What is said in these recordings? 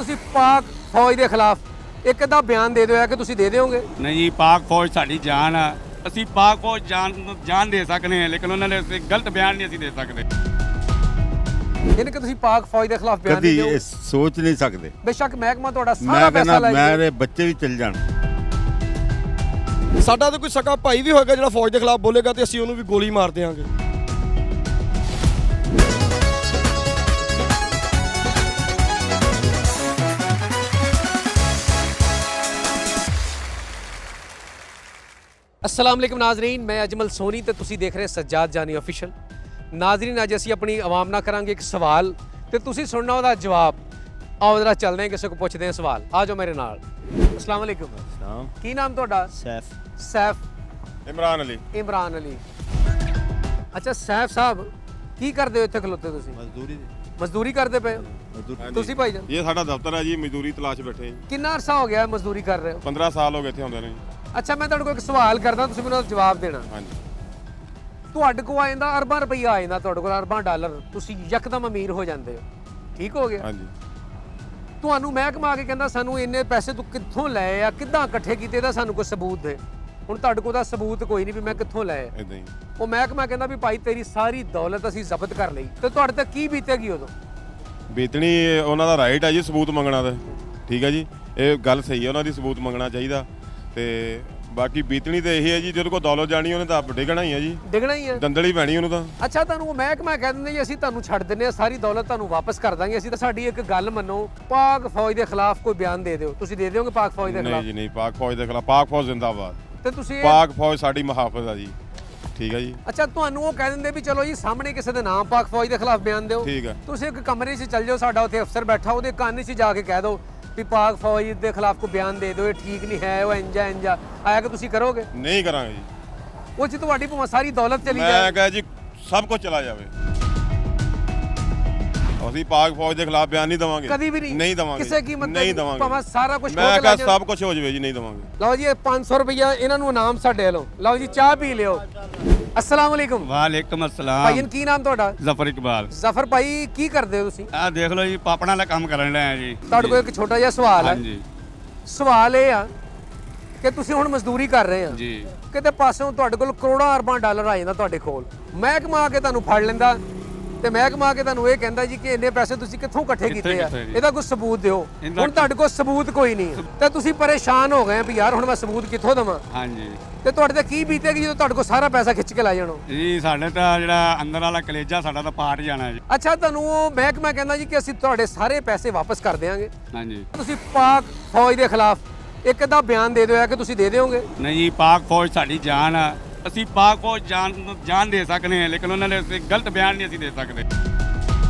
ਤੁਸੀਂ ਪਾਕ ਫੌਜ ਦੇ ਖਿਲਾਫ ਇੱਕ ਅੱਧਾ ਬਿਆਨ ਦੇ ਦਿਓ ਕਿ ਤੁਸੀਂ ਦੇ ਦਿਓਗੇ? ਨਹੀਂ ਜੀ, ਪਾਕ ਫੌਜ ਸਾਡੀ ਜਾਨ ਆ। ਅਸੀਂ ਪਾਕ ਫੌਜ ਜਾਨ ਦੇ ਸਕਦੇ ਹਾਂ, ਲੇਕਿਨ ਉਹਨਾਂ ਨੇ ਗਲਤ ਬਿਆਨ ਨਹੀਂ ਅਸੀਂ ਦੇ ਸਕਦੇ। ਯਾਨੀ ਕਿ ਤੁਸੀਂ ਪਾਕ ਫੌਜ ਦੇ ਖਿਲਾਫ ਬਿਆਨ ਦੇ ਦਿਓ? ਕਦੀ ਸੋਚ ਨਹੀਂ ਸਕਦੇ। ਬੇਸ਼ੱਕ ਮਹਿਕਮਾ ਤੁਹਾਡਾ ਸਾਰਾ ਮੈਂ ਪੈਸਾ ਕਹਿੰਦਾ ਲੈ ਜਾਏ। ਮੇਰੇ ਬੱਚੇ ਵੀ ਚੱਲ ਜਾਣ। ਸਾਡਾ ਤਾਂ ਕੋਈ ਸਕਾ ਭਾਈ ਵੀ ਹੋਏਗਾ ਜਿਹੜਾ ਫੌਜ ਦੇ ਖਿਲਾਫ ਬੋਲੇਗਾ ਤੇ ਅਸੀਂ ਉਹਨੂੰ ਵੀ ਗੋਲੀ ਮਾਰ ਦਿਆਂਗੇ। अस्सलाम वालेकुम नाजरीन, मैं अजमल सोनी तो तुसी देख रहे सज्जाद जानी ऑफिशियल। नाजरीन अज असी अपनी आवाम ना करांगे एक सवाल तो तुसी सुनना ਉਹਦਾ जवाब। आओ जरा चलते हैं किसी को पूछते हैं सवाल। आ जाओ मेरे नाल। अस्सलाम वालेकुम। की नाम ਤੁਹਾਡਾ? सैफ। इमरान अली। इमरान अली। अच्छा सैफ साहब की करते हो ਇੱਥੇ ਖਲੋਤੇ ਤੁਸੀਂ? ਮਜ਼ਦੂਰੀ ਕਰਦੇ ਪਏ ਹੋ ਤੁਸੀਂ ਭਾਈ ਜਾਨ? ਇਹ ਸਾਡਾ ਦਫ਼ਤਰ ਹੈ ਜੀ, ਮਜ਼ਦੂਰੀ ਤਲਾਸ਼ ਬੈਠੇ ਹਾਂ। ਕਿੰਨਾ ਅਰਸਾ ਹੋ ਗਿਆ ਮਜ਼ਦੂਰੀ ਕਰ ਰਹੇ ਹੋ? 15 ਸਾਲ ਹੋ ਗਏ ਇੱਥੇ ਹੁੰਦੇ ਨੇ। ਅੱਛਾ ਮੈਂ ਤੁਹਾਡੇ ਕੋਲ ਇੱਕ ਸਵਾਲ ਕਰਦਾ, ਤੁਸੀਂ ਮੈਨੂੰ ਉਹਦਾ ਜਵਾਬ ਦੇਣਾ। ਹਾਂਜੀ। ਤੁਹਾਡੇ ਕੋਲ ਆ ਜਾਂਦਾ ਅਰਬਾਂ ਰੁਪਈਆ ਆ ਜਾਂਦਾ, ਤੁਹਾਡੇ ਕੋਲ ਅਰਬਾਂ ਡਾਲਰ, ਤੁਸੀਂ ਯਕਦਮ ਅਮੀਰ ਹੋ ਜਾਂਦੇ ਹੋ, ਠੀਕ ਹੋ ਗਿਆ। ਹਾਂਜੀ। ਤੁਹਾਨੂੰ ਮਹਿਕਮਾ ਆ ਕੇ ਕਹਿੰਦਾ ਸਾਨੂੰ ਇੰਨੇ ਪੈਸੇ ਤੂੰ ਕਿੱਥੋਂ ਲਏ ਆ, ਕਿੱਦਾਂ ਇਕੱਠੇ ਕੀਤੇ, ਇਹਦਾ ਸਾਨੂੰ ਕੋਈ ਸਬੂਤ ਦੇ। ਹੁਣ ਤੁਹਾਡੇ ਕੋਲ ਦਾ ਸਬੂਤ ਕੋਈ ਨਹੀਂ ਵੀ ਮੈਂ ਕਿੱਥੋਂ ਲਏ। ਇਦਾਂ ਹੀ ਉਹ ਮਹਿਕਮਾ ਕਹਿੰਦਾ ਵੀ ਭਾਈ ਤੇਰੀ ਸਾਰੀ ਦੌਲਤ ਅਸੀਂ ਜ਼ਬਤ ਕਰ ਲਈ, ਤੇ ਤੁਹਾਡੇ ਤੇ ਕੀ ਬੀਤੇਗੀ ਉਦੋਂ? ਬੀਤਣੀ ਉਹਨਾਂ ਦਾ ਰਾਈਟ ਹੈ ਜੀ ਸਬੂਤ ਮੰਗਣਾ ਦਾ, ਠੀਕ ਹੈ ਜੀ, ਇਹ ਗੱਲ ਸਹੀ ਹੈ, ਉਹਨਾਂ ਦੀ ਸਬੂਤ ਮੰਗਣਾ ਚਾਹੀਦਾ। ਤੇ ਬਾਕੀ ਬੀਤਣੀ ਤੇ ਇਹ ਹੈ ਜੀ, ਜਿਹਦੇ ਕੋਲ ਦੌਲਤ ਜਾਣੀ ਉਹਨੇ ਤਾਂ ਡਿੱਗਣਾ ਹੀ ਹੈ ਜੀ, ਡਿੱਗਣਾ ਹੀ ਹੈ, ਦੰਦਲੀ ਪੈਣੀ ਉਹਨੂੰ ਤਾਂ। ਅੱਛਾ ਤੁਹਾਨੂੰ ਉਹ ਮਹਿਕਮਾ ਕਹਿ ਦਿੰਦੇ ਜੀ ਅਸੀਂ ਤੁਹਾਨੂੰ ਛੱਡ ਦਿੰਦੇ ਆ, ਸਾਰੀ ਦੌਲਤ ਤੁਹਾਨੂੰ ਵਾਪਸ ਕਰ ਦਾਂਗੇ ਅਸੀਂ, ਤਾਂ ਸਾਡੀ ਇੱਕ ਗੱਲ ਮੰਨੋ, ਪਾਕ ਫੌਜ ਦੇ ਖਿਲਾਫ ਕੋਈ ਬਿਆਨ ਦੇ ਦਿਓ, ਤੁਸੀਂ ਦੇ ਦਿਓਗੇ ਪਾਕ ਫੌਜ ਦੇ ਨਹੀਂ ਖਿਲਾਫ? ਜੀ ਨਹੀਂ, ਪਾਕ ਫੌਜ ਦੇ ਖਿਲਾਫ, ਪਾਕ ਫੌਜ ਜ਼ਿੰਦਾਬਾਦ। ਤੇ ਤੁਸੀਂ ਪਾਕ ਫੌਜ ਸਾਡੀ ਮੁਹਾਫਿਜ਼ ਆ ਜੀ, ਠੀਕ ਹੈ ਜੀ। ਅੱਛਾ ਤੁਹਾਨੂੰ ਉਹ ਕਹਿ ਦਿੰਦੇ ਵੀ ਚਲੋ ਜੀ ਸਾਹਮਣੇ ਕਿਸੇ ਦੇ ਨਾਮ ਪਾਕ ਫੌਜ ਦੇ ਖਿਲਾਫ ਬਿਆਨ ਦਿਓ, ਠੀਕ ਹੈ। ਤੁਸੀਂ ਇੱਕ ਕਮਰੇ 'ਚ ਚੱਲ ਜਾਓ, ਸਾਡਾ ਉੱਥੇ ਅਫਸਰ ਬੈਠਾ, ਉਹਦੇ ਕੰਨ 'ਚ ਜਾ ਕੇ ਕਹਿ ਦਿਓ ਵੀ ਪਾਕ ਫੌਜ ਦੇ ਖਿਲਾਫ ਕੋਈ ਬਿਆਨ ਦੇ ਦਿਓ, ਇਹ ਠੀਕ ਨਹੀਂ ਹੈ, ਉਹ ਇੰਜਾ ਇੰਜਾ ਆਇਆ ਕਿ ਤੁਸੀਂ ਕਰੋਗੇ? ਨਹੀਂ ਕਰਾਂਗੇ ਜੀ। ਉਹ 'ਚ ਤੁਹਾਡੀ ਭਾਵੇਂ ਸਾਰੀ ਦੌਲਤ ਚਲੀ ਮੈਂ ਜਾਏ। ਕਹਾਂ ਜੀ ਸਭ ਕੁਝ ਚਲਾ ਜਾਵੇ, ਅਸੀਂ ਪਾਕ ਫੌਜ ਦੇ ਖਿਲਾਫ ਬਿਆਨ ਨਹੀਂ ਦਵਾਂਗੇ, ਕਦੀ ਵੀ ਨਹੀਂ, ਨਹੀਂ ਦਵਾਂਗੇ, ਕਿਸੇ ਕੀਮਤ ਤੇ ਨਹੀਂ ਦਵਾਂਗੇ, ਭਾਵੇਂ ਸਾਰਾ ਕੁਝ ਮੈਂ ਕਹਾਂ ਸਭ ਕੁਝ ਹੋ ਜਾਵੇ ਜੀ, ਨਹੀਂ ਦਵਾਂਗੇ। ਲਓ ਜੀ ਇਹ 500 ਰੁਪਇਆ ਇਹਨਾਂ ਨੂੰ ਇਨਾਮ ਸਾਡੇ ਵੱਲੋਂ। ਲਓ ਜੀ ਚਾਹ ਪੀ ਲਿਓ। अस्सलाम वालेकुम। ਵਾਲੇਕਮ ਅਸਲਾਮ। ਭਾਈ ਕੀ ਨਾਮ ਤੁਹਾਡਾ? ਜ਼ਫਰ ਇਕਬਾਲ। ਜ਼ਫਰ ਭਾਈ ਕੀ ਕਰਦੇ ਹੋ ਤੁਸੀਂ? ਆਹ ਦੇਖ ਲਓ ਜੀ, ਪਾਪੜਾਂ ਦਾ ਕੰਮ ਕਰਨ ਲਿਆ ਜੀ। ਤੁਹਾਡੇ ਕੋਲ ਇੱਕ ਛੋਟਾ ਜਿਹਾ ਸਵਾਲ ਹੈ। ਹਾਂਜੀ ਸਵਾਲ ਇਹ ਆ ਕਿ ਤੁਸੀਂ ਹੁਣ ਮਜ਼ਦੂਰੀ ਕਰ ਰਹੇ ਆ ਜੀ। ਕਿਤੇ ਪਾਸੋਂ ਤੁਹਾਡੇ ਕੋਲ ਕਰੋੜਾਂ ਅਰਬਾਂ ਡਾਲਰ ਆ ਜਾਂਦਾ ਤੁਹਾਡੇ ਕੋਲ, ਮਹਿਕਮਾ ਆ ਕੇ ਤੁਹਾਨੂੰ ਫੜ ਲੈਂਦਾ ਤੇ ਮਹਿਕਮਾ ਆ ਕੇ ਤੁਹਾਨੂੰ ਇਹ ਕਹਿੰਦਾ ਜੀ ਕਿ ਇੰਨੇ ਪੈਸੇ ਤੁਸੀਂ ਕਿੱਥੋਂ ਇਕੱਠੇ ਕੀਤੇ ਆ, ਜੀ? ਇਹਦਾ ਕੋਈ ਸਬੂਤ ਦਿਓ। ਇਹਦਾ ਹੁਣ ਤੁਹਾਡੇ ਕੋਲ ਸਬੂਤ ਕੋਈ ਨਹੀਂ ਤੇ ਤੁਸੀਂ ਪਰੇਸ਼ਾਨ ਹੋ ਗਏ ਵੀ ਯਾਰ ਹੁਣ ਮੈਂ ਸਬੂਤ ਕਿੱਥੋਂ ਦੇਵਾਂ? ਹਾਂਜੀ ਤੇ ਤੁਹਾਡੇ ਤੇ ਕੀ ਬੀਤੇਗੀ ਜਦੋਂ ਤੁਹਾਡੇ ਕੋਲ ਸਾਰਾ ਪੈਸਾ ਖਿੱਚ ਕੇ ਲੈ ਜਾਣੋ? ਜੀ, ਸਾਡੇ ਤਾਂ ਜਿਹੜਾ ਅੰਦਰ ਵਾਲਾ ਕਲੇਜਾ ਸਾਡਾ ਤਾਂ ਪਾਟ ਜਾਣਾ ਜੀ। ਅੱਛਾ ਤੁਹਾਨੂੰ ਉਹ ਮਹਿਕਮਾ ਕਹਿੰਦਾ ਜੀ ਕਿ ਅਸੀਂ ਤੁਹਾਡੇ ਸਾਰੇ ਪੈਸੇ ਵਾਪਸ ਕਰ ਦਿਆਂਗੇ, ਹਾਂਜੀ। ਤੁਸੀਂ ਪਾਕ ਫੌਜ ਦੇ ਖਿਲਾਫ ਇੱਕ ਅੱਧਾ ਬਿਆਨ ਦੇ ਦਿਓ ਕਿ ਤੁਸੀਂ ਦੇ ਦਿਓਗੇ? ਨਹੀਂ ਜੀ, ਪਾਕ ਫੌਜ ਸਾਡੀ ਜਾਨ ਆ। ਅਸੀਂ ਪਾਕ ਫੌਜ ਜਾਨ ਦੇ ਸਕਦੇ ਹਾਂ, ਲੇਕਿਨ ਉਹਨਾਂ ਨੇ ਗਲਤ ਬਿਆਨ ਨਹੀਂ ਅਸੀਂ ਦੇ ਸਕਦੇ।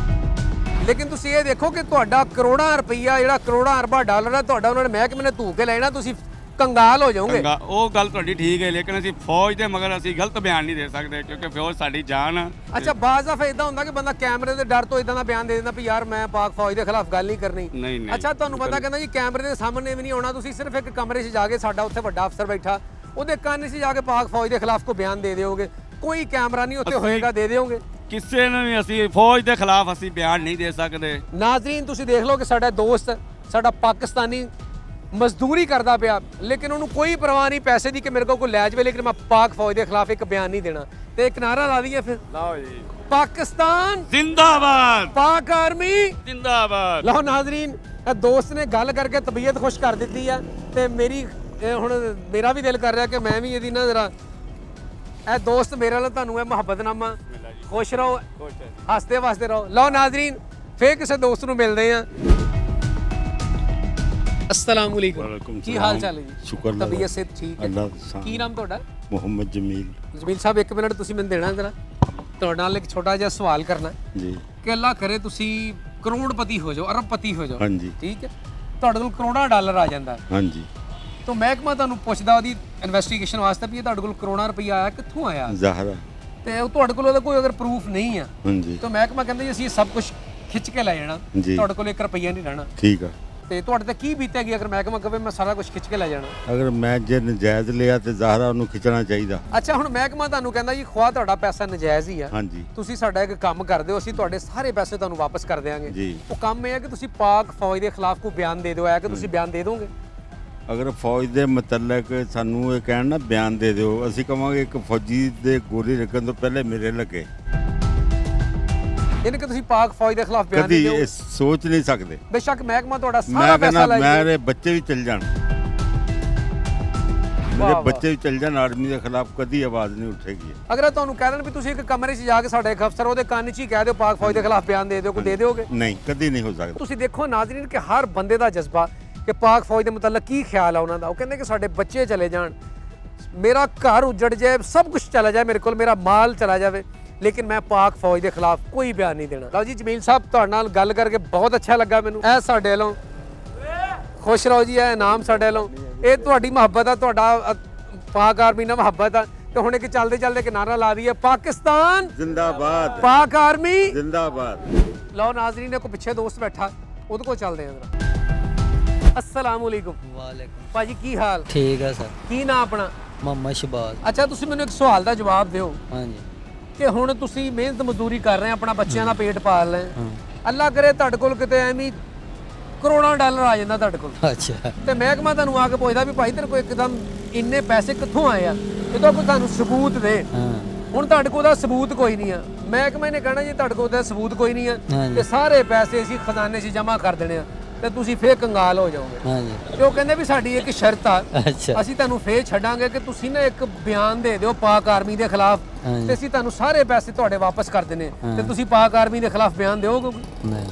ਲੇਕਿਨ ਤੁਸੀਂ ਇਹ ਦੇਖੋ ਕਿ ਤੁਹਾਡਾ ਕਰੋੜਾਂ ਰੁਪਈਆ ਜਿਹੜਾ ਕਰੋੜਾਂ ਅਰਬਾਂ ਡਾਲਰ ਹੈ ਤੁਹਾਡਾ ਉਹਨਾਂ ਨੇ ਮਹਿਕਮੇ ਨੇ ਧੂ ਕੇ ਲੈਣਾ, ਤੁਸੀਂ ਕੰਗਾਲ ਹੋ ਜਾਓਗੇ। ਉਹ ਗੱਲ ਤੁਹਾਡੀ ਠੀਕ ਹੈ, ਲੇਕਿਨ ਅਸੀਂ ਫੌਜ ਦੇ ਮਗਰ ਅਸੀਂ ਗਲਤ ਬਿਆਨ ਨਹੀਂ ਦੇ ਸਕਦੇ, ਕਿਉਂਕਿ ਫੌਜ ਸਾਡੀ ਜਾਨ ਆ। ਅੱਛਾ ਬਾਜ਼ ਦਫਾ ਇਦਾਂ ਹੁੰਦਾ ਕਿ ਬੰਦਾ ਕੈਮਰੇ ਦੇ ਡਰ ਤੋਂ ਇਦਾਂ ਦਾ ਬਿਆਨ ਦੇ ਦਿੰਦਾ ਵੀ ਯਾਰ ਮੈਂ ਪਾਕ ਫੌਜ ਦੇ ਖਿਲਾਫ ਗੱਲ ਨਹੀਂ ਕਰਨੀ। ਨਹੀਂ ਨਹੀਂ। ਅੱਛਾ ਤੁਹਾਨੂੰ ਪਤਾ ਕਹਿੰਦਾ ਜੀ ਕੈਮਰੇ ਦੇ ਸਾਹਮਣੇ ਵੀ ਨਹੀਂ ਆਉਣਾ, ਤੁਸੀਂ ਸਿਰਫ ਇੱਕ ਕਮਰੇ 'ਚ ਜਾ ਕੇ, ਸਾਡਾ ਉੱਥੇ ਵੱਡਾ ਅਫਸਰ ਬੈਠਾ, ਉਹਦੇ ਕੰਨ 'ਚ ਜਾ ਕੇ ਪਾਕ ਫੌਜ ਦੇ ਖਿਲਾਫ ਕੋਈ ਬਿਆਨ ਦੇ ਦਿਓਗੇ? ਕੋਈ ਕੈਮਰਾ ਨਹੀਂ ਉੱਥੇ ਹੋਏਗਾ, ਦੇ ਦਿਓਗੇ? ਕਿਸੇ ਨੂੰ ਵੀ ਅਸੀਂ ਫੌਜ ਦੇ ਖਿਲਾਫ ਅਸੀਂ ਬਿਆਨ ਨਹੀਂ ਦੇ ਸਕਦੇ। ਨਾਜ਼ਰੀਨ ਤੁਸੀਂ ਦੇਖ ਲਓ ਕਿ ਸਾਡਾ ਦੋਸਤ, ਸਾਡਾ ਪਾਕਿਸਤਾਨੀ ਮਜ਼ਦੂਰੀ ਕਰਦਾ ਪਿਆ, ਲੇਕਿਨ ਉਹਨੂੰ ਕੋਈ ਪਰਵਾਹ ਨਹੀਂ ਪੈਸੇ ਦੀ ਕਿ ਮੇਰੇ ਕੋਲ ਕੋਈ ਲੈ ਜਾਵੇ, ਲੇਕਿਨ ਮੈਂ ਪਾਕ ਫੌਜ ਦੇ ਖਿਲਾਫ ਇੱਕ ਬਿਆਨ ਨਹੀਂ ਦੇਣਾ। ਤੇ ਇੱਕ ਨਾਰਾ ਲਾ ਦਈਏ ਫਿਰ, ਲਓ ਜੀ, ਪਾਕਿਸਤਾਨ ਜ਼ਿੰਦਾਬਾਦ, ਪਾਕ ਆਰਮੀ ਜ਼ਿੰਦਾਬਾਦ। ਲਓ ਨਾਜ਼ਰੀਨ ਇਹ ਦੋਸਤ ਨੇ ਗੱਲ ਕਰਕੇ ਤਬੀਅਤ ਖੁਸ਼ ਕਰ ਦਿੱਤੀ ਆ ਤੇ ਮੇਰੀ ਹੁਣ ਮੇਰਾ ਵੀ ਦਿਲ ਕਰ ਰਿਹਾ ਕਿ ਮੈਂ ਵੀ ਇਹਦੀ ਨਾ ਜ਼ਰਾ, ਇਹ ਦੋਸਤ ਮੇਰੇ ਨਾਲ ਤੁਹਾਨੂੰ ਇਹ ਮੁਹੱਬਤਨਾਮਾ। ਖੁਸ਼ ਰਹੋ, ਹੱਸਦੇ ਵਸਦੇ ਰਹੋ। ਲਓ ਨਾਜ਼ਰੀਨ ਫੇਰ ਕਿਸੇ ਦੋਸਤ ਨੂੰ ਮਿਲਦੇ ਆ। अस्सलाम वालेकुम। ਕੀ ਹਾਲ ਚਾਲ ਹੈ ਜੀ? ਸ਼ੁਕਰ ਤਬੀਅਤ ਸੇ ਠੀਕ ਹੈ? ਅੱਲਾਹ ਕੀ ਨਾਮ ਤੁਹਾਡਾ? ਮੁਹੰਮਦ ਜਮੀਲ ਜਮੀਲ ਸਾਹਿਬ ਇੱਕ ਮਿੰਟ ਤੁਸੀਂ ਮੈਨੂੰ ਦੇਣਾ ਜਰਾ, ਤੁਹਾਡੇ ਨਾਲ ਇੱਕ ਛੋਟਾ ਜਿਹਾ ਸਵਾਲ ਕਰਨਾ ਜੀ। ਕਿ ਅੱਲਾ ਕਰੇ ਤੁਸੀਂ ਕਰੋੜਪਤੀ ਹੋ ਜਾਓ, ਅਰਬਪਤੀ ਹੋ ਜਾਓ, ਹਾਂਜੀ ਠੀਕ ਹੈ, ਤੁਹਾਡੇ ਕੋਲ ਕਰੋੜਾਂ ਡਾਲਰ ਆ ਜਾਂਦਾ, ਹਾਂਜੀ। ਤਾਂ ਮਹਿਕਮਾ ਤੁਹਾਨੂੰ ਪੁੱਛਦਾ ਉਹਦੀ ਇਨਵੈਸਟੀਗੇਸ਼ਨ ਵਾਸਤੇ ਵੀ ਇਹ ਤੁਹਾਡੇ ਕੋਲ ਕਰੋੜਾਂ ਰੁਪਈਆ ਆਇਆ ਕਿੱਥੋਂ ਆਇਆ, ਜ਼ਾਹਰਾ। ਤੇ ਉਹ ਤੁਹਾਡੇ ਕੋਲ ਉਹਦਾ ਕੋਈ ਅਗਰ ਪ੍ਰੂਫ ਨਹੀਂ ਆ ਹਾਂਜੀ ਤਾਂ ਮਹਿਕਮਾ ਕਹਿੰਦਾ ਜੀ ਅਸੀਂ ਇਹ ਸਭ ਕੁਝ ਖਿੱਚ ਕੇ ਲੈ ਜਾਣਾ, ਜੀ। ਤੁਹਾਡੇ ਕੋਲ 1 ਰੁਪਈਆ ਨਹੀਂ ਰਹਿਣਾ। ਠੀਕ ਆ। ਤੇ ਤੁਹਾਡੇ ਤੇ ਕੀ ਬੀਤੇਗੀ ਅਗਰ ਮਹਿਕਮਾ ਕਵੇ ਮੈਂ ਸਾਰਾ ਕੁਝ ਖਿੱਚ ਕੇ ਲੈ ਜਾਣਾ? ਅਗਰ ਮੈਂ ਜੇ ਨਜਾਇਜ਼ ਲਿਆ ਤੇ ਜ਼ਾਹਰਾ ਉਹਨੂੰ ਖਿੱਚਣਾ ਚਾਹੀਦਾ। ਅੱਛਾ ਹੁਣ ਮਹਿਕਮਾ ਤੁਹਾਨੂੰ ਕਹਿੰਦਾ ਜੀ ਖੁਆ ਤੁਹਾਡਾ ਪੈਸਾ ਨਜਾਇਜ਼ ਹੀ ਆ, ਹਾਂਜੀ ਤੁਸੀਂ ਸਾਡਾ ਇੱਕ ਕੰਮ ਕਰ ਦਿਓ, ਅਸੀਂ ਤੁਹਾਡੇ ਸਾਰੇ ਪੈਸੇ ਤੁਹਾਨੂੰ ਵਾਪਸ ਕਰ ਦਿਆਂਗੇ। ਜੀ। ਉਹ ਕੰਮ ਇਹ ਹੈ ਕਿ ਤੁਸੀਂ ਪਾਕ ਫੌਜ ਦੇ ਖਿਲਾਫ ਕੋਈ ਬਿਆਨ ਦੇ ਦਿਓ, ਹੈ ਕਿ ਤੁਸੀਂ ਬਿਆਨ ਦੇ ਦੋਗੇ? ਅਗਰ ਫੌਜ ਦੇ ਮੁਤਲਕ ਸਾਨੂੰ ਇਹ ਕਹਿਣ ਨਾ ਬਿਆਨ ਦੇ ਦਿਓ, ਅਸੀਂ ਕਵਾਂਗੇ ਇੱਕ ਫੌਜੀ ਦੇ ਗੋਲੀ ਲੱਗਣ ਤੋਂ ਪਹਿਲੇ ਮੇਰੇ ਲੱਗੇ। ਯਾਨੀ ਕਿ ਤੁਸੀਂ ਪਾਕ ਫੌਜ ਦੇ ਖਿਲਾਫ ਬਿਆਨ ਕਦੀ ਨਹੀਂ ਦਿਓ? ਇਹ ਸੋਚ ਨਹੀਂ ਸਕਦੇ। ਬੇਸ਼ੱਕ ਮਹਿਕਮਾ ਤੁਹਾਡਾ ਸਾਰਾ ਮੈਂ ਪੈਸਾ ਕਹਿੰਦਾ ਲੈ ਜਾਏ। ਮੇਰੇ ਬੱਚੇ ਵੀ ਚੱਲ ਜਾਣ, ਮੇਰੇ ਬੱਚੇ ਵੀ ਚੱਲ ਜਾਣ, ਆਰਮੀ ਦੇ ਖਿਲਾਫ ਕਦੀ ਆਵਾਜ਼ ਨਹੀਂ ਉੱਠੇਗੀ। ਅਗਰ ਤੁਹਾਨੂੰ ਕਹਿ ਦੇਣ ਵੀ ਤੁਸੀਂ ਇੱਕ ਕਮਰੇ 'ਚ ਜਾ ਕੇ ਸਾਡੇ ਇੱਕ ਅਫਸਰ ਉਹਦੇ ਕੰਨ 'ਚ ਹੀ ਕਹਿ ਦਿਓ ਪਾਕ ਫੌਜ ਦੇ ਖਿਲਾਫ ਬਿਆਨ ਦੇ ਦਿਓ, ਕੋਈ ਦੇ ਦਿਓਗੇ? ਨਹੀਂ, ਕਦੀ ਨਹੀਂ ਹੋ ਸਕਦਾ। ਤੁਸੀਂ ਦੇਖੋ ਨਾਜ਼ਰੀਨ ਕਿ ਹਰ ਬੰਦੇ ਦਾ ਜਜ਼ਬਾ ਕਿ ਪਾਕ ਫੌਜ ਦੇ ਮੁਤਲਕ ਕੀ ਖਿਆਲ ਆ ਉਹਨਾਂ ਦਾ। ਉਹ ਕਹਿੰਦੇ ਕਿ ਸਾਡੇ ਬੱਚੇ ਚਲੇ ਜਾਣ, ਮੇਰਾ ਘਰ ਉਜੜ ਜਾਏ, ਸਭ ਕੁਝ ਚਲਾ ਜਾਏ ਮੇਰੇ ਕੋਲ, ਮੇਰਾ ਮਾਲ ਚਲਾ ਜਾਵੇ, ਲੇਕਿਨ ਮੈਂ ਪਾਕ ਫੌਜ ਦੇ ਖਿਲਾਫ ਕੋਈ ਬਿਆਨ ਨਹੀਂ ਦੇਣਾ। ਲਓ ਜੀ ਜਮੀਲ ਸਾਹਿਬ, ਤੁਹਾਡੇ ਨਾਲ ਗੱਲ ਕਰਕੇ ਬਹੁਤ ਅੱਛਾ ਲੱਗਾ ਮੈਨੂੰ। ਇਹ ਸਾਡੇ ਵੱਲੋਂ ਖੁਸ਼ ਰਹੋ ਜੀ, ਇਹ ਇਨਾਮ ਸਾਡੇ ਵੱਲੋਂ, ਇਹ ਤੁਹਾਡੀ ਮੁਹੱਬਤ ਆ, ਤੁਹਾਡਾ ਪਾਕ ਆਰਮੀ ਨਾਲ ਮੁਹੱਬਤ ਆ। ਤੇ ਹੁਣ ਇੱਕ ਚੱਲਦੇ ਚੱਲਦੇ ਇੱਕ ਨਾਰਾ ਲਾ ਦਈਏ, ਪਾਕਿਸਤਾਨ ਜ਼ਿੰਦਾਬਾਦ, ਪਾਕ ਆਰਮੀ ਜ਼ਿੰਦਾਬਾਦ। ਲਓ ਨਾਜ਼ਰੀਨ ਨੇ ਕੋਈ ਪਿੱਛੇ ਦੋਸਤ ਬੈਠਾ, ਉਹਦੇ ਕੋਲ ਚੱਲਦੇ ਆਂ ਜਰਾ। अस्सलाम वालेकुम। वालेकुम। ਭਾਜੀ ਕੀ ਹਾਲ? ठीक है सर। ਕੀ ਨਾਂ ਆਪਣਾ? मोहम्मद शहबाज। ਅੱਛਾ ਤੁਸੀਂ ਮੈਨੂੰ ਇੱਕ ਸਵਾਲ ਦਾ ਜਵਾਬ ਦਿਓ हाँ जी। ਕਿ ਹੁਣ ਤੁਸੀਂ ਮਿਹਨਤ ਮਜ਼ਦੂਰੀ ਕਰ ਰਹੇ ਆ, ਆਪਣਾ ਬੱਚਿਆਂ ਦਾ ਪੇਟ ਪਾਲ ਰਹੇ ਆ, हाँ। ਅੱਲਾ ਕਰੇ ਤੁਹਾਡੇ ਕੋਲ ਕਿਤੇ ਐਵੇਂ ਕਰੋੜਾਂ ਡਾਲਰ ਆ ਜਾਂਦਾ ਤੁਹਾਡੇ ਕੋਲ, अच्छा। ਤੇ ਮਹਿਕਮਾ ਤੁਹਾਨੂੰ ਆ ਕੇ ਪੁੱਛਦਾ ਵੀ ਭਾਈ ਤੇਰੇ ਕੋਲ ਇੱਕਦਮ ਇੰਨੇ ਪੈਸੇ ਕਿੱਥੋਂ ਆਏ ਆ, ਇਹਦਾ ਕੋਈ ਤੁਹਾਨੂੰ ਸਬੂਤ ਦੇ। हाँ। ਹੁਣ ਤੁਹਾਡੇ ਕੋਲ ਦਾ ਸਬੂਤ ਕੋਈ ਨਹੀਂ ਆ, ਮਹਿਕਮੇ ਨੇ ਕਹਿਣਾ ਜੀ ਤੁਹਾਡੇ ਕੋਲ ਦਾ ਸਬੂਤ ਕੋਈ ਨਹੀਂ ਆ, ਹਾਂਜੀ। ਤੇ ਸਾਰੇ ਪੈਸੇ ਅਸੀਂ ਖਜ਼ਾਨੇ 'ਚ ਜਮ੍ਹਾਂ ਕਰ ਦੇਣੇ ਆ, ਤੇ ਤੁਸੀਂ ਫੇਰ ਕੰਗਾਲ ਹੋ ਜਾਓਗੇ। हाँ जी। ਤੇ ਉਹ ਕਹਿੰਦੇ ਵੀ ਸਾਡੀ ਇੱਕ ਸ਼ਰਤ ਆ, अच्छा। ਅਸੀਂ ਤੁਹਾਨੂੰ ਫੇਰ ਛੱਡਾਂਗੇ ਕਿ ਤੁਸੀਂ ਨਾ ਇੱਕ ਬਿਆਨ ਦੇ ਦਿਓ ਪਾਕ ਆਰਮੀ ਦੇ ਖਿਲਾਫ, ਹਾਂਜੀ। ਤੇ ਅਸੀਂ ਤੁਹਾਨੂੰ ਸਾਰੇ ਪੈਸੇ ਤੁਹਾਡੇ ਵਾਪਸ ਕਰ ਦੇਣੇ, ਤੇ ਤੁਸੀਂ ਪਾਕ ਆਰਮੀ ਦੇ ਖਿਲਾਫ ਬਿਆਨ ਦਿਓਗੇ? नहीं।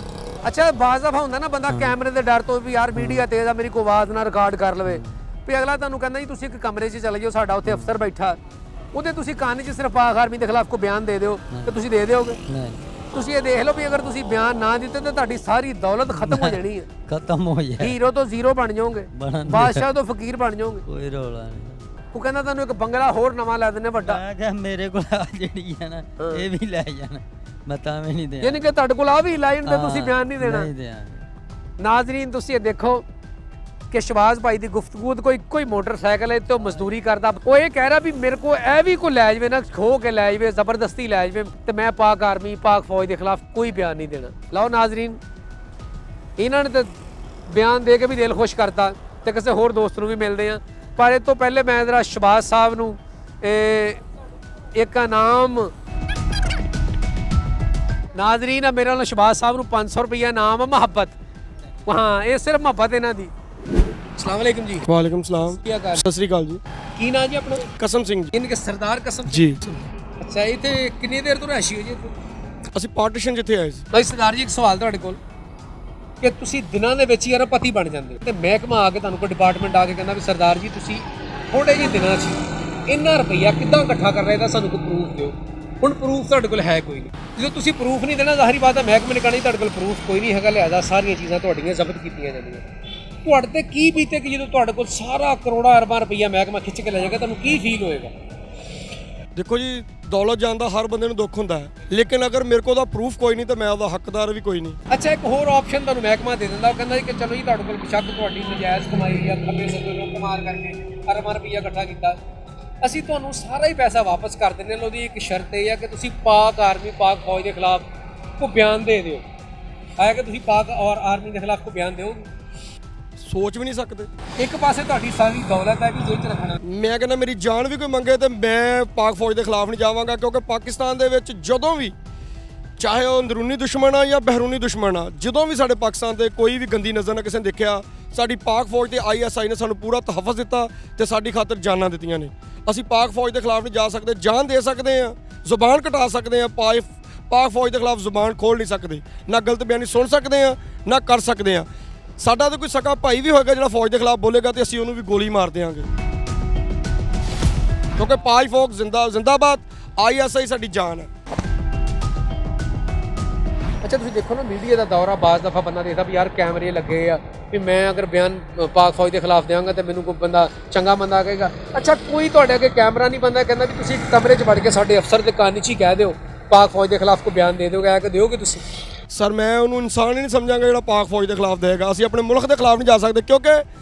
ਅੱਛਾ ਬਾਜ਼ ਦਫਾ ਹੁੰਦਾ ਨਾ ਬੰਦਾ ਕੈਮਰੇ ਦੇ ਡਰ ਤੋਂ ਵੀ ਯਾਰ ਮੀਡੀਆ ਤੇਜ਼ ਆ, ਮੇਰੀ ਕੋਈ ਆਵਾਜ਼ ਨਾ ਰਿਕਾਰਡ ਕਰ ਲਵੇ, ਵੀ ਅਗਲਾ ਤੁਹਾਨੂੰ ਕਹਿੰਦਾ ਜੀ ਤੁਸੀਂ ਇੱਕ ਕਮਰੇ 'ਚ ਚਲੇ ਜਾਓ, ਸਾਡਾ ਉੱਥੇ ਅਫਸਰ ਬੈਠਾ, ਉਹਦੇ ਤੁਸੀਂ ਕੰਨ 'ਚ ਸਿਰਫ ਪਾਕ ਆਰਮੀ ਦੇ ਖਿਲਾਫ ਕੋਈ ਬਿਆਨ ਦੇ ਦਿਓ, ਤੇ ਤੁਸੀਂ ਦੇ ਦਿਓਗੇ? नहीं। ਤੁਸੀਂ ਇਹ ਦੇਖ ਲਓ ਵੀ ਅਗਰ ਤੁਸੀਂ ਬਿਆਨ ਨਾ ਦਿੱਤੇ ਤਾਂ ਤੁਹਾਡੀ ਸਾਰੀ ਦੌਲਤ ਖਤਮ ਹੋ ਜਾਣੀ ਹੈ, खत्म हो जाए। ਹੀਰੋ ਤੋਂ ਜ਼ੀਰੋ ਬਣ ਜਾਓਗੇ, ਬਣਨ ਦੇ। ਬਾਦਸ਼ਾਹ ਤੋਂ ਫਕੀਰ ਬਣ ਜਾਓਗੇ। कोई रौला नहीं। ਉਹ ਕਹਿੰਦਾ ਤੁਹਾਨੂੰ ਇੱਕ ਬੰਗਲਾ ਹੋਰ ਨਵਾਂ ਲੈ ਦਿੰਨੇ ਵੱਡਾ, मैं क्या मेरे को ਜਿਹੜੀ ਹੈ ਨਾ ਇਹ ਵੀ ਲੈ ਜਾਣਾ, ਮੈਂ ਤਾਂ ਵੀ ਨਹੀਂ ਦੇਣਾ। ਯਾਨੀ ਕਿ ਤੁਹਾਡੇ ਕੋਲ ਆ ਵੀ ਲਾਈਨ ਤੇ ਤੁਸੀਂ ਬਿਆਨ ਨਹੀਂ ਦੇਣਾ। ਨਹੀਂ ਦੇਣਾ। ਨਾਜ਼ਰੀਨ ਤੁਸੀਂ ਇਹ ਦੇਖੋ ਕਿ ਸ਼ਹਬਾਜ਼ ਭਾਈ ਦੀ ਗੁਫ਼ਤਗੂ ਤੇ ਕੋਈ ਮੋਟਰਸਾਈਕਲ ਹੈ ਤੇ ਉਹ ਮਜ਼ਦੂਰੀ ਕਰਦਾ, ਉਹ ਇਹ ਕਹਿ ਰਿਹਾ ਵੀ ਮੇਰੇ ਕੋ ਇਹ ਵੀ ਕੋਈ ਲੈ ਜਾਵੇ ਨਾ, ਖੋ ਕੇ ਲੈ ਜਾਵੇ, ਜ਼ਬਰਦਸਤੀ ਲੈ ਜਾਵੇ, ਤੇ ਮੈਂ ਪਾਕ ਆਰਮੀ ਪਾਕ ਫੌਜ ਦੇ ਖਿਲਾਫ ਕੋਈ ਬਿਆਨ ਨਹੀਂ ਦੇਣਾ। ਲਓ ਨਾਜ਼ਰੀਨ, ਇਹਨਾਂ ਨੇ ਤਾਂ ਬਿਆਨ ਦੇ ਕੇ ਵੀ ਦਿਲ ਖੁਸ਼ ਕਰਤਾ, ਤੇ ਕਿਸੇ ਹੋਰ ਦੋਸਤ ਨੂੰ ਵੀ ਮਿਲਦੇ ਆ, ਪਰ ਇਹ ਤੋਂ ਪਹਿਲੇ ਮੈਂ ਜਰਾ ਸ਼ਹਬਾਜ਼ ਸਾਹਿਬ ਨੂੰ ਇੱਕ ਇਨਾਮ, ਨਾਜ਼ਰੀਨ ਆ ਮੇਰੇ ਨਾਲ ਸ਼ਹਬਾਜ਼ ਸਾਹਿਬ ਨੂੰ 500 ਰੁਪਈਆ ਇਨਾਮ ਆ, ਮੁਹੱਬਤ। ਹਾਂ ਇਹ ਸਿਰਫ ਮੁਹੱਬਤ ਇਹਨਾਂ ਦੀ। अस्सलाम वालेकुम जी। ਵਾਲੇਕੁਮ ਸਲਾਮ। ਕੀ ਹਾਲ? ਸਤਿ ਸ੍ਰੀ ਅਕਾਲ ਜੀ। ਕੀ ਨਾਂ ਜੀ ਆਪਣਾ? ਕਸਮ ਸਿੰਘ ਜੀ। ਯਾਨੀ ਕਿ ਸਰਦਾਰ ਕਸਮ ਜੀ। ਅੱਛਾ ਇਹ ਤੇ ਕਿੰਨੀ ਦੇਰ ਤੋਂ ਰਹਿਸ਼ੀ ਹੋ ਜੀ ਇੱਥੇ? ਅਸੀਂ ਪਾਰਟੀਸ਼ਨ ਜਿੱਥੇ ਆਏ ਸੀ। ਭਾਈ ਸਰਦਾਰ ਜੀ ਇੱਕ ਸਵਾਲ ਤੁਹਾਡੇ ਕੋਲ ਕਿ ਤੁਸੀਂ ਦਿਨਾਂ ਦੇ ਵਿੱਚ ਹੀ ਅਰਬਪਤੀ ਬਣ ਜਾਂਦੇ ਹੋ, ਤੇ ਮਹਿਕਮਾ ਆ ਕੇ ਤੁਹਾਨੂੰ ਕੋਈ ਡਿਪਾਰਟਮੈਂਟ ਆ ਕੇ ਕਹਿੰਦਾ ਵੀ ਸਰਦਾਰ ਜੀ ਤੁਸੀਂ ਥੋੜੇ ਜਿਹੇ ਦਿਨਾਂ 'ਚ ਇੰਨਾ ਰੁਪਈਆ ਕਿੱਦਾਂ ਇਕੱਠਾ ਕਰ ਰਹੇ ਤਾਂ ਸਾਨੂੰ ਕੋਈ ਪ੍ਰੂਫ ਦਿਓ। ਹੁਣ ਪ੍ਰੂਫ ਤੁਹਾਡੇ ਕੋਲ ਹੈ ਕੋਈ ਨਹੀਂ, ਜਦੋਂ ਤੁਸੀਂ ਪ੍ਰੂਫ ਨਹੀਂ ਦੇਣਾ ਜ਼ਾਹਰੀ ਬਾਤ ਹੈ ਮਹਿਕਮੇ ਨੇ ਕਹਿਣਾ ਜੀ ਤੁਹਾਡੇ ਕੋਲ ਪ੍ਰੂਫ ਕੋਈ ਨਹੀਂ ਹੈਗਾ, ਲਿਹਾਜ਼ਾ ਸਾਰੀਆਂ ਚੀਜ਼ਾਂ ਤੁਹਾਡੀਆਂ ਜ਼ਬਤ ਕੀਤੀਆਂ ਜਾਂਦੀਆਂ। ਤੁਹਾਡੇ ਤੇ ਕੀ ਬੀਤੇ ਕਿ ਜਦੋਂ ਤੁਹਾਡੇ ਕੋਲ ਸਾਰਾ ਕਰੋੜਾਂ ਅਰਬਾਂ ਰੁਪਈਆ ਮਹਿਕਮਾ ਖਿੱਚ ਕੇ ਲੈ ਜਾਏਗਾ, ਤੁਹਾਨੂੰ ਕੀ ਫੀਲ ਹੋਏਗਾ? ਦੇਖੋ ਜੀ, ਦੌਲਤ ਜਾਣ ਦਾ ਹਰ ਬੰਦੇ ਨੂੰ ਦੁੱਖ ਹੁੰਦਾ ਹੈ, ਲੇਕਿਨ ਅਗਰ ਮੇਰੇ ਕੋਲ ਦਾ ਪ੍ਰੂਫ ਕੋਈ ਨਹੀਂ ਤਾਂ ਮੈਂ ਉਹਦਾ ਹੱਕਦਾਰ ਵੀ ਕੋਈ ਨਹੀਂ। ਅੱਛਾ ਇੱਕ ਹੋਰ ਆਪਸ਼ਨ ਤੁਹਾਨੂੰ ਮਹਿਕਮਾ ਦੇ ਦਿੰਦਾ, ਉਹ ਕਹਿੰਦਾ ਜੀ ਕਿ ਚਲੋ ਜੀ ਤੁਹਾਡੇ ਕੋਲ ਬੇਸ਼ੱਕ ਤੁਹਾਡੀ ਨਜਾਇਜ਼ ਕਮਾਈ ਜਾਂ ਖੱਬੇ ਸੱਜੇ ਨੂੰ ਕਮਾਰ ਕਰਕੇ ਅਰਬਾਂ ਰੁਪਈਆ ਇਕੱਠਾ ਕੀਤਾ, ਅਸੀਂ ਤੁਹਾਨੂੰ ਸਾਰਾ ਹੀ ਪੈਸਾ ਵਾਪਸ ਕਰ ਦਿੰਦੇ ਹਾਂ। ਉਹਦੀ ਇੱਕ ਸ਼ਰਤ ਇਹ ਹੈ ਕਿ ਤੁਸੀਂ ਪਾਕ ਆਰਮੀ ਪਾਕ ਫੌਜ ਦੇ ਖਿਲਾਫ ਕੋਈ ਬਿਆਨ ਦੇ ਦਿਓ, ਹੈ ਕਿ ਤੁਸੀਂ ਪਾਕ ਔਰ ਆਰਮੀ ਦੇ ਖਿਲਾਫ ਕੋਈ ਬਿਆਨ ਦਿਓਗੇ? ਸੋਚ ਵੀ ਨਹੀਂ ਸਕਦੇ। ਇੱਕ ਪਾਸੇ ਤੁਹਾਡੀ ਸਾਰੀ ਦੌਲਤ ਹੈ ਕਿ ਜੇਬ 'ਚ ਰੱਖਣਾ। ਮੈਂ ਕਹਿੰਦਾ ਮੇਰੀ ਜਾਨ ਵੀ ਕੋਈ ਮੰਗੇ ਤੇ ਮੈਂ ਪਾਕ ਫੌਜ ਦੇ ਖਿਲਾਫ ਨਹੀਂ ਜਾਵਾਂਗਾ, ਕਿਉਂਕਿ ਪਾਕਿਸਤਾਨ ਦੇ ਵਿੱਚ ਜਦੋਂ ਵੀ ਚਾਹੇ ਉਹ ਅੰਦਰੂਨੀ ਦੁਸ਼ਮਣ ਆ ਜਾਂ ਬਹਿਰੂਨੀ ਦੁਸ਼ਮਣ ਆ, ਜਦੋਂ ਵੀ ਸਾਡੇ ਪਾਕਿਸਤਾਨ ਤੇ ਕੋਈ ਵੀ ਗੰਦੀ ਨਜ਼ਰ ਨਾਲ ਕਿਸੇ ਨੇ ਦੇਖਿਆ, ਸਾਡੀ ਪਾਕ ਫੌਜ ਤੇ ISI ਨੇ ਸਾਨੂੰ ਪੂਰਾ ਤਹੱਫੁਜ਼ ਦਿੱਤਾ ਤੇ ਸਾਡੀ ਖਾਤਰ ਜਾਨਾਂ ਦਿੱਤੀਆਂ ਨੇ। ਅਸੀਂ ਪਾਕ ਫੌਜ ਦੇ ਖਿਲਾਫ ਨਹੀਂ ਜਾ ਸਕਦੇ, ਜਾਨ ਦੇ ਸਕਦੇ ਆ, ਜ਼ੁਬਾਨ ਕਟਾ ਸਕਦੇ ਆ, ਪਾਕ ਫੌਜ ਦੇ ਖਿਲਾਫ ਜ਼ੁਬਾਨ ਖੋਲ ਨਹੀਂ ਸਕਦੇ, ਨਾ ਗਲਤ ਬਿਆਨੀ ਸੁਣ ਸਕਦੇ ਆ ਨਾ ਕਰ ਸਕਦੇ ਆ। ਸਾਡਾ ਤਾਂ ਕੋਈ ਸਕਾ ਭਾਈ ਵੀ ਹੋਏਗਾ ਜਿਹੜਾ ਫੌਜ ਦੇ ਖਿਲਾਫ ਬੋਲੇਗਾ ਤੇ ਅਸੀਂ ਉਹਨੂੰ ਵੀ ਗੋਲੀ ਮਾਰ ਦਿਆਂਗੇ, ਕਿਉਂਕਿ ਪਾਕ ਫੌਜ ਜ਼ਿੰਦਾਬਾਦ, ISI ਸਾਡੀ ਜਾਨ ਹੈ। ਅੱਛਾ ਤੁਸੀਂ ਦੇਖੋ ਨਾ ਮੀਡੀਆ ਦਾ ਦੌਰਾ, ਬਾਜ਼ ਦਫਾ ਬੰਦਾ ਦੇਖਦਾ ਵੀ ਯਾਰ ਕੈਮਰੇ ਲੱਗੇ ਆ, ਵੀ ਮੈਂ ਅਗਰ ਬਿਆਨ ਪਾਕ ਫੌਜ ਦੇ ਖਿਲਾਫ ਦੇਵਾਂਗਾ ਤੇ ਮੈਨੂੰ ਕੋਈ ਬੰਦਾ ਚੰਗਾ ਬੰਦਾ ਕਹੇਗਾ। ਅੱਛਾ ਕੋਈ ਤੁਹਾਡੇ ਅੱਗੇ ਕੈਮਰਾ ਨਹੀਂ ਬੰਦਾ ਕਹਿੰਦਾ ਵੀ ਤੁਸੀਂ ਇੱਕ ਕਮਰੇ 'ਚ ਵੜ ਕੇ ਸਾਡੇ ਅਫਸਰ ਦੇ ਕੰਨ 'ਚ ਹੀ ਕਹਿ ਦਿਓ ਪਾਕ ਫੌਜ ਦੇ ਖਿਲਾਫ ਕੋਈ ਬਿਆਨ ਦੇ ਦਿਓਗੇ, ਆ ਕੇ ਦਿਓਗੇ ਤੁਸੀਂ? ਸਰ ਮੈਂ ਉਹਨੂੰ ਇਨਸਾਨ ਹੀ ਨਹੀਂ ਸਮਝਾਂਗਾ ਜਿਹੜਾ ਪਾਕ ਫੌਜ ਦੇ ਖਿਲਾਫ ਦੇਗਾ। ਅਸੀਂ ਆਪਣੇ ਮੁਲਕ ਦੇ ਖਿਲਾਫ ਨਹੀਂ ਜਾ ਸਕਦੇ ਕਿਉਂਕਿ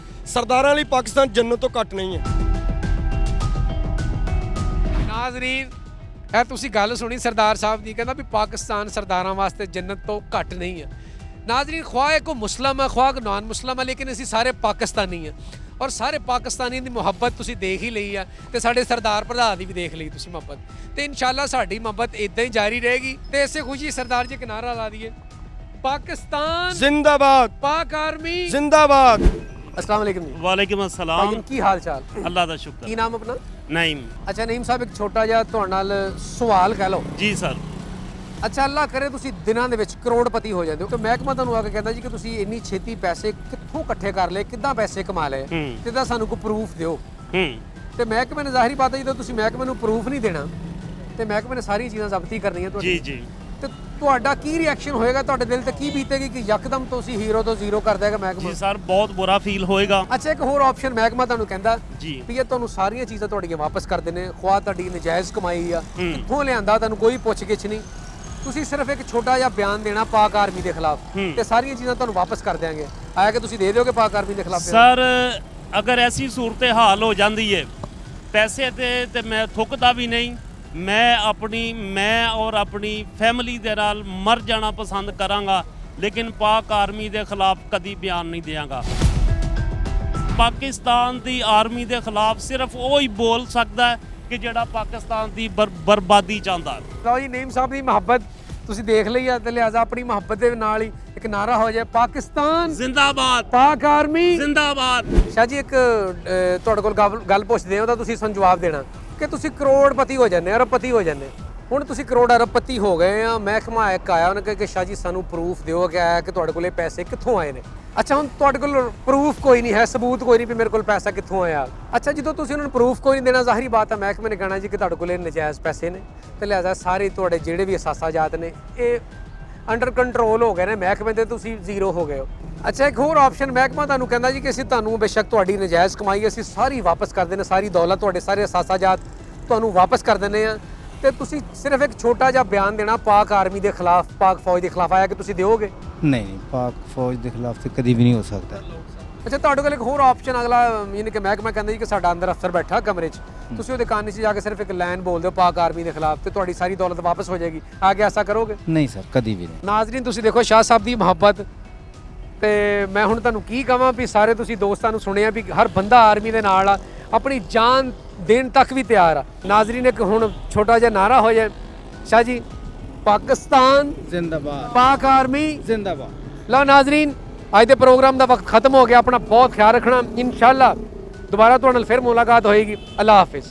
ਸਰਦਾਰਾਂ ਲਈ ਪਾਕਿਸਤਾਨ ਜੰਨਤ ਤੋਂ ਘੱਟ ਨਹੀਂ ਹੈ। ਨਾਜ਼ਰੀਨ, ਇਹ ਤੁਸੀਂ ਗੱਲ ਸੁਣੀ ਸਰਦਾਰ ਸਾਹਿਬ ਦੀ, ਕਹਿੰਦਾ ਵੀ ਪਾਕਿਸਤਾਨ ਸਰਦਾਰਾਂ ਵਾਸਤੇ ਜੰਨਤ ਤੋਂ ਘੱਟ ਨਹੀਂ ਹੈ। ਨਾਜ਼ਰੀਨ, ਖੁਆਹ ਕੋ ਮੁਸਲਮ ਹੈ, ਖੁਆਹ ਕੋ ਨਾਨ ਮੁਸਲਮ ਹੈ, ਲੇਕਿਨ ਅਸੀਂ ਸਾਰੇ ਪਾਕਿਸਤਾਨੀ ਹਾਂ ਔਰ ਸਾਰੇ ਪਾਕਿਸਤਾਨੀ ਦੀ ਮੁਹੱਬਤ ਤੁਸੀਂ ਦੇਖ ਹੀ ਲਈ ਆ ਤੇ ਸਾਡੇ ਸਰਦਾਰ ਪ੍ਰਧਾਨ ਦੀ ਵੀ ਦੇਖ ਲਈ ਤੁਸੀਂ ਮੁਹੱਬਤ, ਤੇ ਇਨਸ਼ਾਅੱਲਾ ਸਾਡੀ ਮੁਹੱਬਤ ਇਦਾਂ ਹੀ ਜਾਰੀ ਰਹੇਗੀ। ਤੇ ਇਸੇ ਖੁਸ਼ੀ ਸਰਦਾਰ ਜੀ ਕਿਨਾਰਾ ਲਾ ਦਈਏ, ਪਾਕਿਸਤਾਨ ਜ਼ਿੰਦਾਬਾਦ, ਪਾਕ ਆਰਮੀ ਜ਼ਿੰਦਾਬਾਦ। अस्सलाम वालेकुम जी। ਵਾਲੇਕੁਮ ਅਸਲਾਮ। ਭਾਈ ਕੀ ਹਾਲ ਚਾਲ? ਅੱਲਾ ਦਾ ਸ਼ੁਕਰ। ਕੀ ਨਾਮ ਆਪਣਾ? ਨਈਮ ਅੱਛਾ ਨਈਮ ਸਾਹਿਬ, ਇੱਕ ਛੋਟਾ ਜਿਹਾ ਤੁਹਾਡੇ ਨਾਲ ਸਵਾਲ ਕਹਿ ਲਓ। ਜੀ ਸਰ। ਅੱਛਾ, ਅੱਲਾ ਕਰੇ ਤੁਸੀਂ ਦਿਨਾਂ ਦੇ ਵਿੱਚ ਕਰੋੜਪਤੀ ਹੋ ਜਾਂਦੇ ਹੋ, ਤੇ ਮਹਿਕਮਾ ਤੁਹਾਨੂੰ ਆ ਕੇ ਕਹਿੰਦਾ ਜੀ ਕਿ ਤੁਸੀਂ ਇੰਨੀ ਛੇਤੀ ਪੈਸੇ ਕਿੱਥੋਂ ਇਕੱਠੇ ਕਰ ਲਏ, ਕਿੱਦਾਂ ਪੈਸੇ ਕਮਾ ਲਏ, ਤੇ ਦਾ ਸਾਨੂੰ ਕੋਈ ਪ੍ਰੂਫ ਦਿਓ। ਤੇ ਮਹਿਕਮੇ ਨੇ ਜ਼ਾਹਿਰੀ ਬਾਤ ਹੈ ਜਦੋਂ ਤੁਸੀਂ ਮਹਿਕਮੇ ਨੂੰ ਪ੍ਰੂਫ ਨਹੀਂ ਦੇਣਾ ਤੇ ਮਹਿਕਮੇ ਨੇ ਸਾਰੀਆਂ ਚੀਜ਼ਾਂ ਜ਼ਬਤੀ ਕਰਨੀਆਂ ਤੁਹਾਡੀ। ਜੀ ਜੀ। ਤੇ ਤੁਹਾਡਾ ਕੀ ਰਿਐਕਸ਼ਨ ਹੋਏਗਾ, ਤੁਹਾਡੇ ਦਿਲ ਤੇ ਕੀ ਬੀਤੇਗੀ ਕਿ ਯਕਦਮ ਤੁਸੀਂ ਹੀਰੋ ਤੋਂ ਜ਼ੀਰੋ ਕਰ ਦੇਗਾ ਮਹਿਕਮਾ? ਜੀ ਸਰ, ਬਹੁਤ ਬੁਰਾ ਫੀਲ ਹੋਏਗਾ। ਅੱਛਾ, ਇੱਕ ਹੋਰ ਆਪਸ਼ਨ ਮਹਿਕਮਾ ਤੁਹਾਨੂੰ ਕਹਿੰਦਾ ਜੀ। ਵੀ ਇਹ ਤੁਹਾਨੂੰ ਸਾਰੀਆਂ ਚੀਜ਼ਾਂ ਤੁਹਾਡੀਆਂ ਵਾਪਸ ਕਰ ਦੇਣੇ, ਖੁਆਹ ਤੁਹਾਡੀ ਨਜਾਇਜ਼ ਕਮਾਈ ਆ, ਕਿੱਥੋਂ ਲਿਆਂਦਾ ਤੁਹਾਨੂੰ ਕੋਈ ਪੁੱਛ ਗਿੱਛ ਨਹੀਂ, ਤੁਸੀਂ ਸਿਰਫ ਇੱਕ ਛੋਟਾ ਜਿਹਾ ਬਿਆਨ ਦੇਣਾ ਪਾਕ ਆਰਮੀ ਦੇ ਖਿਲਾਫ ਤੇ ਸਾਰੀਆਂ ਚੀਜ਼ਾਂ ਤੁਹਾਨੂੰ ਵਾਪਸ ਕਰ ਦਿਆਂਗੇ। ਆਇਆ ਕਿ ਤੁਸੀਂ ਦੇ ਦਿਓਗੇ ਪਾਕ ਆਰਮੀ ਦੇ ਖਿਲਾਫ? ਸਰ, ਅਗਰ ਐਸੀ ਸੂਰਤ ਹਾਲ ਹੋ ਜਾਂਦੀ ਹੈ ਪੈਸੇ ਤੇ ਮੈਂ ਥੁੱਕਦਾ ਵੀ ਨਹੀਂ। ਮੈਂ ਔਰ ਆਪਣੀ ਫੈਮਿਲੀ ਦੇ ਨਾਲ ਮਰ ਜਾਣਾ ਪਸੰਦ ਕਰਾਂਗਾ, ਲੇਕਿਨ ਪਾਕ ਆਰਮੀ ਦੇ ਖਿਲਾਫ ਕਦੀ ਬਿਆਨ ਨਹੀਂ ਦਿਆਂਗਾ। ਪਾਕਿਸਤਾਨ ਦੀ ਆਰਮੀ ਦੇ ਖਿਲਾਫ ਸਿਰਫ ਉਹ ਹੀ ਬੋਲ ਸਕਦਾ ਹੈ ਕਿ ਜਿਹੜਾ ਪਾਕਿਸਤਾਨ ਦੀ ਬਰਬਾਦੀ ਚਾਹੁੰਦਾ ਹੈ। ਲਓ ਜੀ, ਨਈਮ ਸਾਹਿਬ ਦੀ ਮੁਹੱਬਤ ਤੁਸੀਂ ਦੇਖ ਲਈ ਆ ਤੇ ਲਿਹਾਜ਼ਾ ਆਪਣੀ ਮੁਹੱਬਤ ਦੇ ਨਾਲ ਹੀ ਇੱਕ ਨਾਰਾ ਹੋ ਜਾਏ, ਪਾਕਿਸਤਾਨ ਜ਼ਿੰਦਾਬਾਦ, ਪਾਕ ਆਰਮੀ ਜ਼ਿੰਦਾਬਾਦ। ਸ਼ਾਹ ਜੀ, ਇੱਕ ਤੁਹਾਡੇ ਕੋਲ ਗੱਲ ਪੁੱਛਦੇ ਹਾਂ, ਉਹਦਾ ਤੁਸੀਂ ਸਾਨੂੰ ਜਵਾਬ ਦੇਣਾ ਕਿ ਤੁਸੀਂ ਕਰੋੜਪਤੀ ਹੋ ਜਾਂਦੇ, ਅਰਬਪਤੀ ਹੋ ਜਾਂਦੇ। ਹੁਣ ਤੁਸੀਂ ਕਰੋੜ ਅਰਬਪਤੀ ਹੋ ਗਏ ਆ, ਮਹਿਕਮਾ ਇੱਕ ਆਇਆ, ਉਹਨੇ ਕਿਹਾ ਕਿ ਸ਼ਾਹ ਜੀ ਸਾਨੂੰ ਪ੍ਰੂਫ ਦਿਓ ਕਿ ਤੁਹਾਡੇ ਕੋਲ ਇਹ ਪੈਸੇ ਕਿੱਥੋਂ ਆਏ ਨੇ। ਅੱਛਾ, ਹੁਣ ਤੁਹਾਡੇ ਕੋਲ ਪ੍ਰੂਫ ਕੋਈ ਨਹੀਂ ਹੈ, ਸਬੂਤ ਕੋਈ ਨਹੀਂ ਵੀ ਮੇਰੇ ਕੋਲ ਪੈਸਾ ਕਿੱਥੋਂ ਆਇਆ। ਅੱਛਾ, ਜਦੋਂ ਤੁਸੀਂ ਉਹਨਾਂ ਨੂੰ ਪ੍ਰੂਫ ਕੋਈ ਨਹੀਂ ਦੇਣਾ, ਜ਼ਾਹਿਰੀ ਬਾਤ ਹੈ ਮਹਿਕਮੇ ਨੇ ਕਹਿਣਾ ਜੀ ਕਿ ਤੁਹਾਡੇ ਕੋਲ ਇਹ ਨਜਾਇਜ਼ ਪੈਸੇ ਨੇ, ਤੇ ਲਿਹਾਜ਼ਾ ਸਾਰੇ ਤੁਹਾਡੇ ਜਿਹੜੇ ਵੀ ਅਸਾਸਾਜਾਤ ਨੇ ਇਹ ਅੰਡਰ ਕੰਟਰੋਲ ਹੋ ਗਏ ਨੇ ਮਹਿਕਮੇ ਤੇ, ਤੁਸੀਂ ਜ਼ੀਰੋ ਹੋ ਗਏ ਹੋ। ਅੱਛਾ, ਇੱਕ ਹੋਰ ਆਪਸ਼ਨ ਮਹਿਕਮਾ ਤੁਹਾਨੂੰ ਕਹਿੰਦਾ ਜੀ ਕਿ ਅਸੀਂ ਤੁਹਾਨੂੰ ਬੇਸ਼ੱਕ ਤੁਹਾਡੀ ਨਜਾਇਜ਼ ਕਮਾਈ ਅਸੀਂ ਸਾਰੀ ਵਾਪਸ ਕਰ ਦਿੰਦੇ, ਸਾਰੀ ਦੌਲਤ ਤੁਹਾਡੇ ਸਾਰੇ ਅਸਾਸਾਜਾਤ ਤੁਹਾਨੂੰ ਵਾਪਸ ਕਰ ਦਿੰਦੇ ਆ, ਤੇ ਤੁਸੀਂ ਸਿਰਫ ਇੱਕ ਛੋਟਾ ਜਿਹਾ ਬਿਆਨ ਦੇਣਾ ਪਾਕ ਆਰਮੀ ਦੇ ਖਿਲਾਫ, ਪਾਕ ਫੌਜ ਦੇ ਖਿਲਾਫ। ਆਇਆ ਕਿ ਤੁਸੀਂ ਦਿਓਗੇ? ਨਹੀਂ, ਪਾਕ ਫੌਜ ਦੇ ਖਿਲਾਫ ਤੇ ਕਦੀ ਵੀ ਨਹੀਂ ਹੋ ਸਕਦਾ। ਅੱਛਾ, ਤੁਹਾਡੇ ਕੋਲ ਇੱਕ ਹੋਰ ਆਪਸ਼ਨ ਅਗਲਾ, ਯਾਨੀ ਕਿ ਮਹਿਕਮਾ ਕਹਿੰਦਾ ਜੀ ਕਿ ਸਾਡਾ ਅੰਦਰ ਅਫਸਰ ਬੈਠਾ ਕਮਰੇ 'ਚ, ਤੁਸੀਂ ਉਹਦੇ ਕੰਨ 'ਚ ਜਾ ਕੇ ਸਿਰਫ ਇੱਕ ਲਾਈਨ ਬੋਲ ਦਿਓ ਪਾਕ ਆਰਮੀ ਦੇ ਖਿਲਾਫ ਤੇ ਤੁਹਾਡੀ ਸਾਰੀ ਦੌਲਤ ਵਾਪਸ ਹੋ ਜਾਏਗੀ। ਆਗੇ ਐਸਾ ਕਰੋਗੇ? ਨਹੀਂ ਸਰ, ਕਦੀ ਵੀ ਨਹੀਂ। ਨਾਜ਼ਰੀਨ, ਤੁਸੀਂ ਦੇਖੋ ਸ਼ਾਹ ਸਾਹਿਬ ਦੀ ਮੁਹੱਬਤ, ਤੇ ਮੈਂ ਹੁਣ ਤੁਹਾਨੂੰ ਕੀ ਕਹਾਂ ਵੀ ਸਾਰੇ ਤੁਸੀਂ ਦੋਸਤਾਂ ਨੂੰ ਸੁਣਿਆ ਵੀ ਹਰ ਬੰਦਾ ਆਰਮੀ ਦੇ ਨਾਲ ਆ, ਆਪਣੀ ਜਾਨ ਦੇਣ ਤੱਕ ਵੀ ਤਿਆਰ ਆ। ਨਾਜ਼ਰੀਨ, ਇੱਕ ਹੁਣ ਛੋਟਾ ਜਿਹਾ ਨਾਰਾ ਹੋ ਜਾਏ, ਸ਼ਾਹ ਜੀ, ਪਾਕਿਸਤਾਨ ਜ਼ਿੰਦਾਬਾਦ, ਪਾਕ ਆਰਮੀ ਜ਼ਿੰਦਾਬਾਦ। ਲਓ ਨਾਜ਼ਰੀਨ, ਅੱਜ ਦੇ ਪ੍ਰੋਗਰਾਮ ਦਾ ਵਕਤ ਖਤਮ ਹੋ ਗਿਆ। ਆਪਣਾ ਬਹੁਤ ਖਿਆਲ ਰੱਖਣਾ। ਇਨਸ਼ਾਅੱਲਾ ਦੁਬਾਰਾ ਤੁਹਾਡੇ ਨਾਲ ਫਿਰ ਮੁਲਾਕਾਤ ਹੋਏਗੀ। ਅੱਲਾ ਹਾਫਿਜ਼।